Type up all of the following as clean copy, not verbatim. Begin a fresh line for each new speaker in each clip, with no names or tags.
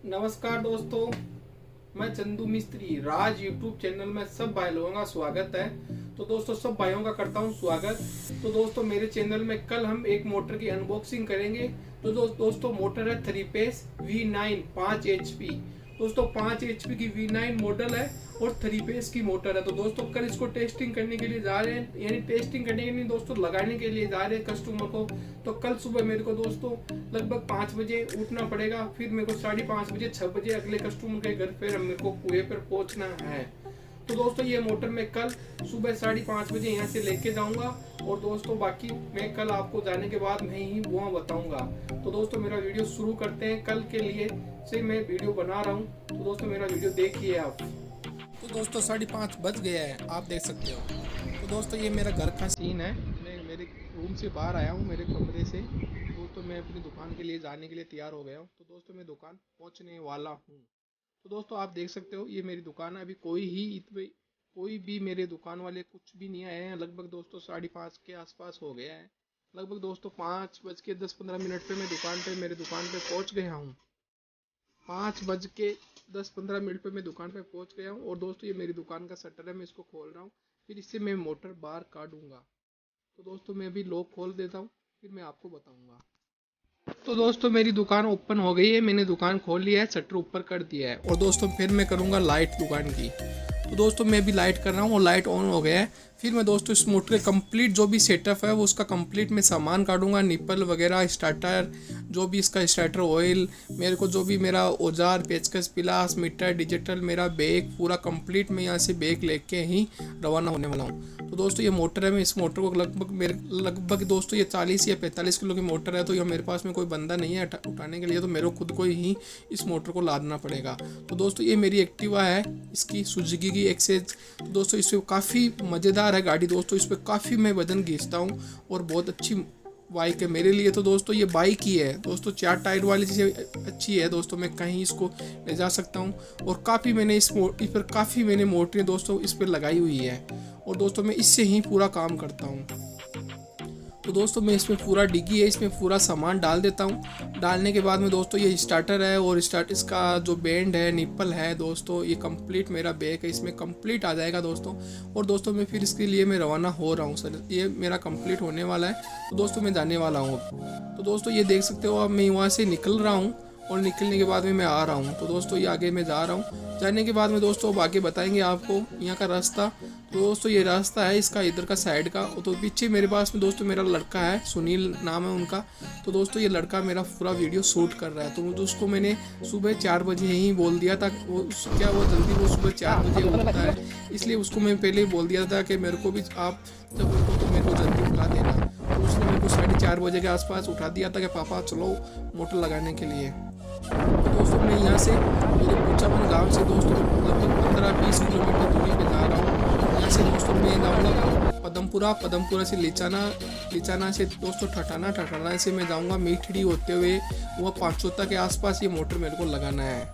नमस्कार दोस्तों, मैं चंदू मिस्त्री राज यूट्यूब चैनल में सब भाई लोगों का स्वागत है। तो दोस्तों सब भाइयों का करता हूं स्वागत। तो दोस्तों मेरे चैनल में कल हम एक मोटर की अनबॉक्सिंग करेंगे। तो दोस्तों मोटर है 3 फेस V9 5 HP। दोस्तों 5 HP की V9 मॉडल है और 3 फेस की मोटर है। तो दोस्तों कल इसको टेस्टिंग करने के लिए जा रहे हैं, यानी टेस्टिंग करने के लिए दोस्तों लगाने के लिए जा रहे हैं कस्टमर को। तो कल सुबह मेरे को दोस्तों लगभग 5 बजे उठना पड़ेगा, फिर मेरे को 5:30 बजे 6 बजे अगले कस्टमर के घर पे मेरे को कुएं पर पहुंचना है। तो दोस्तों ये मोटर मैं कल सुबह 5:30 बजे यहाँ से लेके जाऊंगा और दोस्तों बाकी मैं कल आपको जाने के बाद मैं ही वहाँ बताऊंगा। तो दोस्तों मेरा वीडियो शुरू करते हैं। कल के लिए से मैं वीडियो बना रहा हूँ, तो दोस्तों मेरा वीडियो देखिए आप। तो दोस्तों 5:30 बज गया है, आप देख सकते हो। तो दोस्तों ये मेरा घर का सीन है। मैं मेरे रूम से बाहर आया हूँ, मेरे कमरे से। दोस्तों मैं अपनी दुकान के लिए जाने के लिए तैयार हो गया हूँ। तो दोस्तों मैं दुकान पहुँचने वाला हूँ। तो दोस्तों आप देख सकते हो ये मेरी दुकान है। अभी कोई भी मेरे दुकान वाले कुछ भी नहीं आए हैं। लगभग दोस्तों 5:30 के आसपास हो गया है। लगभग दोस्तों 5:10-15 पे मैं मेरे दुकान पे पहुंच गया हूँ। 5:10-15 पे मैं दुकान पे पहुंच गया हूँ। और दोस्तों ये मेरी दुकान का शटर है, मैं इसको खोल रहा हूँ। फिर इससे मैं मोटर बाहर काटूंगा। तो दोस्तों मैं अभी लॉक खोल देता हूँ, फिर मैं आपको बताऊंगा। तो दोस्तों मेरी दुकान ओपन हो गई है, मैंने दुकान खोल लिया है, शटर ऊपर कर दिया है। और दोस्तों फिर मैं करूंगा लाइट दुकान की। तो दोस्तों मैं भी लाइट कर रहा हूँ और लाइट ऑन हो गया है। फिर मैं दोस्तों इस मोटर के कंप्लीट जो भी सेटअप है वो उसका कंप्लीट मैं सामान काटूंगा, निप्पल वगैरह, स्टार्टर, जो भी इसका स्टार्टर ऑयल, मेरे को जो भी मेरा औजार, पेचकस, पिलास, मीटर, डिजिटल, मेरा बैग पूरा कंप्लीट मैं यहाँ से बैग लेके ही रवाना होने वाला हूँ। तो दोस्तों ये मोटर है, मैं इस मोटर को लगभग दोस्तों ये 40 या 45 किलो की मोटर है। तो ये मेरे पास में कोई बंदा नहीं है उठाने के लिए, तो मेरे को खुद को ही इस मोटर को लादना पड़ेगा। तो दोस्तों ये मेरी एक्टिवा है, इसकी सुजुकी की एक्सेस। तो दोस्तों इससे काफ़ी मज़ेदार है गाड़ी। दोस्तों इस पर काफ़ी मैं वजन खींचता हूँ और बहुत अच्छी बाइक है मेरे लिए। तो दोस्तों ये बाइक ही है दोस्तों, 4 टायर वाली चीज़ें अच्छी है दोस्तों, मैं कहीं इसको ले जा सकता हूँ। और काफ़ी मैंने इस पर काफ़ी मैंने मोटरें दोस्तों इस पर लगाई हुई है। और दोस्तों मैं इससे ही पूरा काम करता हूँ। तो दोस्तों मैं इसमें पूरा डिग्गी है, इसमें पूरा सामान डाल देता हूँ। डालने के बाद में दोस्तों ये स्टार्टर है और इसका जो बैंड है, निप्पल है दोस्तों, ये कंप्लीट मेरा बैग है, इसमें कंप्लीट आ जाएगा दोस्तों। और दोस्तों मैं फिर इसके लिए मैं रवाना हो रहा हूँ सर, ये मेरा कंप्लीट होने वाला है। तो दोस्तों मैं जाने वाला हूँ। तो दोस्तों ये देख सकते हो अब मैं वहाँ से निकल रहा हूँ और निकलने के बाद में मैं आ रहा हूँ। तो दोस्तों ये आगे मैं जा रहा हूँ, जाने के बाद में दोस्तों अब आगे बताएंगे आपको यहाँ का रास्ता। तो दोस्तों ये रास्ता है इसका इधर का साइड का। तो पीछे मेरे पास में दोस्तों मेरा लड़का है, सुनील नाम है उनका। तो दोस्तों ये लड़का मेरा पूरा वीडियो शूट कर रहा है। तो उसको मैंने सुबह 4 बजे ही बोल दिया था, वो जल्दी वो सुबह 4 बजे उठता है, इसलिए उसको मैं पहले ही बोल दिया था कि मेरे को भी आप जब उठो तो मेरे को जल्दी उठा देना। तो उसने मेरे को 4:30 बजे के आसपास उठा दिया था कि पापा चलो मोटर लगाने के लिए। तो दोस्तों मैं यहाँ से मेरे कुचामन गांव से दोस्तों लगभग 15-20 किलोमीटर दूरी पे जा रहा हूँ। यहाँ से दोस्तों मैं जाऊँगा पदमपुरा से लिचाना से दोस्तों ठठाना से मैं जाऊँगा मीठड़ी होते हुए वह पांचोता के आसपास ये मोटर मेरे को लगाना है।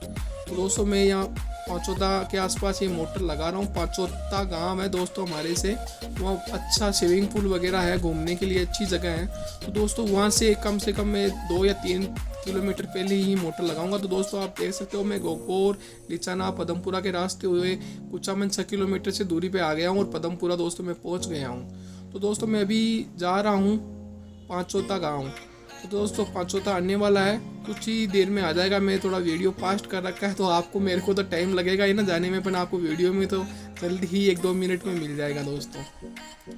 तो दोस्तों मैं यहाँ पांचोता के आसपास ये मोटर लगा रहा हूँ। पांचोता गांव है दोस्तों हमारे से, वहाँ अच्छा स्विमिंग पूल वगैरह है, घूमने के लिए अच्छी जगह है। तो दोस्तों वहाँ से कम मैं 2 या 3 किलोमीटर पहले ही मोटर लगाऊंगा। तो दोस्तों आप देख सकते हो मैं गोकोर, लिचाना, पदमपुरा के रास्ते हुए कुचामन 6 किलोमीटर से दूरी पे आ गया हूँ और पदमपुरा दोस्तों मैं पहुँच गया हूँ। तो दोस्तों मैं अभी जा रहा हूँ पांचोता गाँव। तो दोस्तों पांचोता आने वाला है, कुछ ही देर में आ जाएगा। मैं थोड़ा वीडियो फास्ट कर रखा है, तो आपको मेरे को तो टाइम लगेगा ही ना जाने में, पर आपको वीडियो में तो जल्दी ही 1-2 मिनट में मिल जाएगा दोस्तों।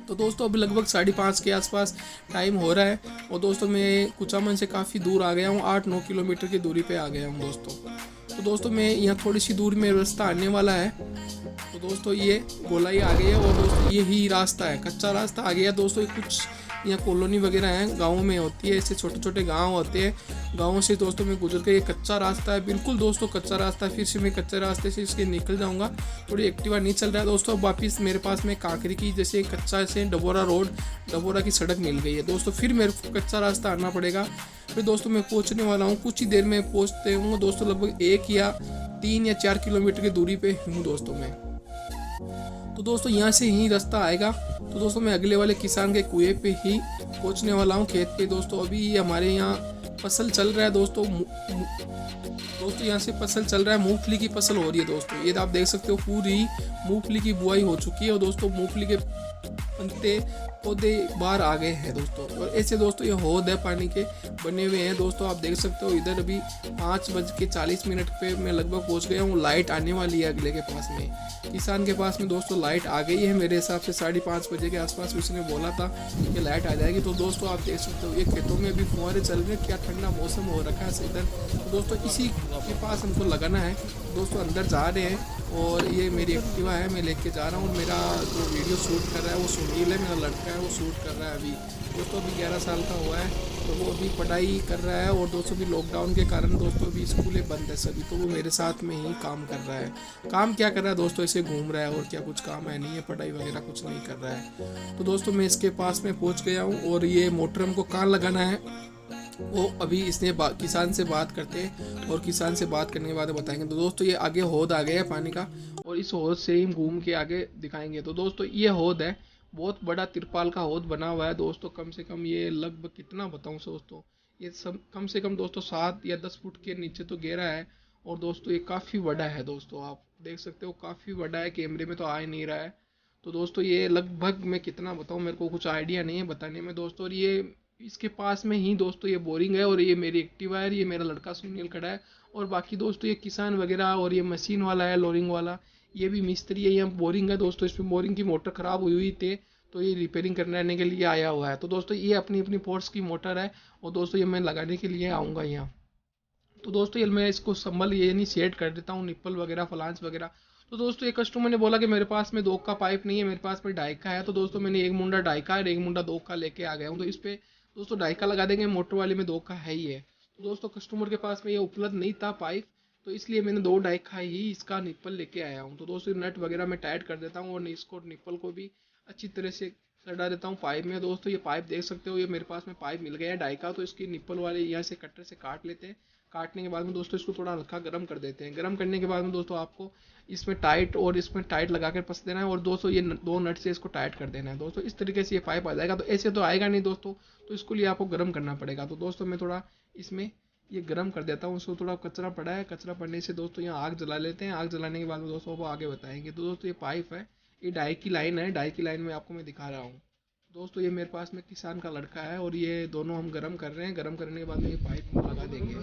तो दोस्तों अभी लगभग 5:30 के आसपास टाइम हो रहा है। और दोस्तों मैं कुचामन से काफ़ी दूर आ गया हूँ, 8-9 किलोमीटर की दूरी पे आ गया हूँ दोस्तों। तो दोस्तों मैं यहाँ थोड़ी सी दूर में रास्ता आने वाला है। तो दोस्तों ये गोलाई आ गई है और दोस्तों ये ही रास्ता है, कच्चा रास्ता आ गया दोस्तों। कुछ यहाँ कॉलोनी वगैरह हैं, गाँव में होती है, ऐसे छोटे छोटे गांव होते हैं। गाँव से दोस्तों मैं गुजर के, ये कच्चा रास्ता है बिल्कुल दोस्तों, कच्चा रास्ता है। फिर से मैं कच्चे रास्ते से इसके निकल जाऊंगा। थोड़ी एक्टिवा नहीं चल रहा है दोस्तों। वापिस मेरे पास में कांकरी की जैसे कच्चा से डबोरा की सड़क मिल गई है दोस्तों। फिर मेरे को कच्चा रास्ता आना पड़ेगा। फिर दोस्तों मैं पहुँचने वाला हूँ, कुछ ही देर में पहुँचते हूँ दोस्तों। लगभग 1 या 3 या 4 किलोमीटर की दूरी पे हूँ दोस्तों मैं। तो दोस्तों यहाँ से ही रास्ता आएगा। तो दोस्तों मैं अगले वाले किसान के कुएं पे ही पहुँचने वाला हूँ, खेत पे दोस्तों। अभी हमारे यहाँ फसल चल रहा है दोस्तों। दोस्तों यहाँ से फसल चल रहा है, मूंगफली की फसल हो रही है दोस्तों। ये आप देख सकते हो पूरी मूंगफली की बुआई हो चुकी है और दोस्तों मूंगफली के पत्ते पौधे बाहर आ गए हैं दोस्तों। और ऐसे दोस्तों ये हौद है पानी के बने हुए हैं दोस्तों। आप देख सकते हो इधर अभी 5:40 पे मैं लगभग पहुंच गया हूँ। लाइट आने वाली है अगले के पास में, किसान के पास में दोस्तों लाइट आ गई है मेरे हिसाब से 5:30 बजे के आसपास उसने बोला था कि लाइट आ जाएगी। तो दोस्तों आप देख सकते हो ये खेतों में अभी फुहारे चल रहे हैं, क्या ठंडा मौसम हो रखा है इधर। तो दोस्तों इसी के पास हमको लगाना है दोस्तों। अंदर जा रहे हैं और ये मेरी एक्टिवा है, मैं लेके जा रहा हूँ। मेरा जो वीडियो शूट कर रहा है वो सुनील है, मेरा लड़का है, वो शूट कर रहा है अभी दोस्तों। अभी 11 साल का हुआ है तो वो अभी पढ़ाई कर रहा है। और दोस्तों भी लॉकडाउन के कारण दोस्तों अभी स्कूलें बंद है सभी, तो वो मेरे साथ में ही काम कर रहा है। काम क्या कर रहा है दोस्तों, ऐसे घूम रहा है और क्या कुछ काम है नहीं है, पढ़ाई वगैरह कुछ नहीं कर रहा है। तो दोस्तों मैं इसके पास में पहुँच गया हूँ और ये मोटर हमको कहाँ लगाना है वो अभी इसने किसान से बात करते हैं और किसान से बात करने के बाद बताएंगे। तो दोस्तों ये आगे हौद आ गया है पानी का और इस हौद से ही घूम के आगे दिखाएंगे। तो दोस्तों ये हौद है, बहुत बड़ा तिरपाल का हौद बना हुआ है दोस्तों। कम से कम ये लगभग कितना बताऊं दोस्तों, ये सब कम से कम दोस्तों 7 या 10 फुट के नीचे तो गहरा है। और दोस्तों ये काफ़ी बड़ा है दोस्तों, आप देख सकते हो काफ़ी बड़ा है, कैमरे में तो आ ही नहीं रहा है। तो दोस्तों ये लगभग मैं कितना बताऊँ, मेरे को कुछ आइडिया नहीं है बताने में दोस्तों। और ये इसके पास में ही दोस्तों ये बोरिंग है और ये मेरी एक्टिवा है, ये मेरा लड़का सुनील खड़ा है। और बाकी दोस्तों ये किसान वगैरह और ये मशीन वाला है लोरिंग वाला, ये भी मिस्त्री है। ये बोरिंग है दोस्तों, इसमें बोरिंग की मोटर ख़राब हुई थी तो ये रिपेयरिंग करने के लिए आया हुआ है। तो दोस्तों ये अपनी अपनी फोर्स की मोटर है और दोस्तों ये मैं लगाने के लिए आऊँगा यहाँ। तो दोस्तों ये मैं इसको संभल ये नहीं सेट कर देता हूँ, निप्पल वगैरह फ्लांस वगैरह। तो दोस्तों एक कस्टमर ने बोला कि मेरे पास में 2 का पाइप नहीं है, मेरे पास में 2.5 का है। तो दोस्तों मैंने 1 मुंडा 2.5 का और 1 मुंडा 2 का लेके आ गया हूँ। तो इस पर दोस्तों 2.5 का लगा देंगे, मोटर वाले में 2 का है ही है। तो दोस्तों कस्टमर के पास में ये उपलब्ध नहीं था पाइप, तो इसलिए मैंने 2.5 का ही इसका निप्पल लेके आया हूँ। तो दोस्तों नट वगैरह मैं टाइट कर देता हूँ और इसको निप्पल को भी अच्छी तरह से सटा देता हूँ पाइप में। दोस्तों ये पाइप देख सकते हो, ये मेरे पास में पाइप मिल गया है 2.5 का। तो इसकी निप्पल वाले यहाँ से कटर से काट लेते हैं। काटने के बाद में दोस्तों इसको थोड़ा हल्का गर्म कर देते हैं। गर्म करने के बाद में दोस्तों आपको इसमें टाइट लगा कर पस देना है और दोस्तों ये 2 नट से इसको टाइट कर देना है दोस्तों। इस तरीके से ये पाइप आ जाएगा। तो ऐसे तो आएगा नहीं दोस्तों, तो इसको लिए आपको गर्म करना पड़ेगा। तो दोस्तों मैं थोड़ा इसमें ये गर्म कर देता हूँ। उसको थोड़ा कचरा पड़ा है, कचरा पड़ने से दोस्तों यहाँ आग जला लेते हैं। आग जलाने के बाद में दोस्तों वो आगे बताएंगे। तो दोस्तों ये पाइप है, ये 2.5 की लाइन है, 2.5 की लाइन में आपको मैं दिखा रहा हूँ दोस्तों। ये मेरे पास में किसान का लड़का है और ये दोनों हम गर्म कर रहे हैं। गर्म करने के बाद में ये पाइप लगा देंगे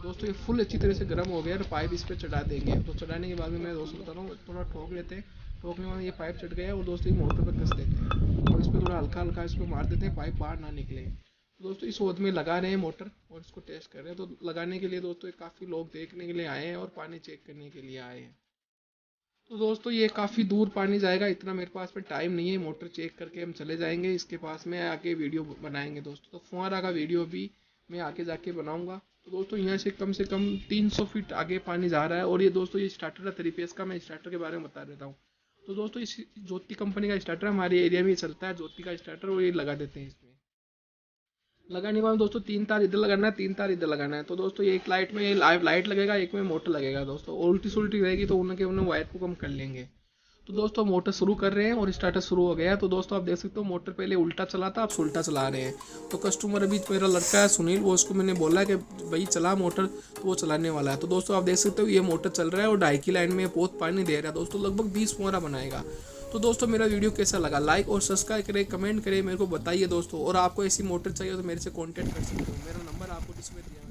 दोस्तों। ये फुल अच्छी तरह से गर्म हो गया और पाइप इस पर चढ़ा देंगे। तो चढ़ाने के बाद में मैं दोस्तों बता रहा हूँ थोड़ा ठोक लेते हैं। ठोकने के बाद ये पाइप चढ़ गया और दोस्तों ये मोटर पर कस देते हैं और इस पर थोड़ा हल्का हल्का इसको मार देते हैं, पाइप बाहर ना निकले। तो दोस्तों इस हौद में लगा रहे हैं मोटर और इसको टेस्ट कर रहे हैं। तो लगाने के लिए दोस्तों काफ़ी लोग देखने के लिए आए हैं और पानी चेक करने के लिए आए हैं। तो दोस्तों ये काफ़ी दूर पानी जाएगा, इतना मेरे पास में टाइम नहीं है। मोटर चेक करके हम चले जाएंगे, इसके पास में आके वीडियो बनाएंगे दोस्तों। तो फुहारा का वीडियो भी मैं आके जाके बनाऊंगा। तो दोस्तों यहाँ से कम 300 फीट आगे पानी जा रहा है। और ये दोस्तों ये स्टार्टर है 3 फेस का, मैं स्टार्टर के बारे में बता देता हूँ। तो दोस्तों इस ज्योति कंपनी का स्टार्टर हमारे एरिया में चलता है, ज्योति का स्टार्टर, और ये लगा देते हैं इसमें। लगाने के बाद दोस्तों 3 तार इधर लगाना है, 3 तार इधर लगाना है। तो दोस्तों एक लाइट में लाइट लगेगा, एक में मोटर लगेगा दोस्तों। उल्टी सुल्टी रहेगी तो उन्हें वायर को कम कर लेंगे। तो दोस्तों मोटर शुरू कर रहे हैं और स्टार्टर शुरू हो गया है। तो दोस्तों आप देख सकते हो मोटर पहले उल्टा चला था, अब उल्टा चला रहे हैं। तो कस्टमर अभी मेरा लड़का है सुनील, वो उसको मैंने बोला कि भाई चला मोटर, तो वो चलाने वाला है। तो दोस्तों आप देख सकते हो ये मोटर चल रहा है और 2.5 की लाइन में बहुत पानी दे रहा है दोस्तों, लगभग 20 फुहारा बनाएगा। तो दोस्तों मेरा वीडियो कैसा लगा, लाइक और सब्सक्राइब करें, कमेंट करें, मेरे को बताइए दोस्तों। और आपको ऐसी मोटर चाहिए तो मेरे से कॉन्टैक्ट कर सकते हो, मेरा नंबर आपको डिस्प्ले दिया है।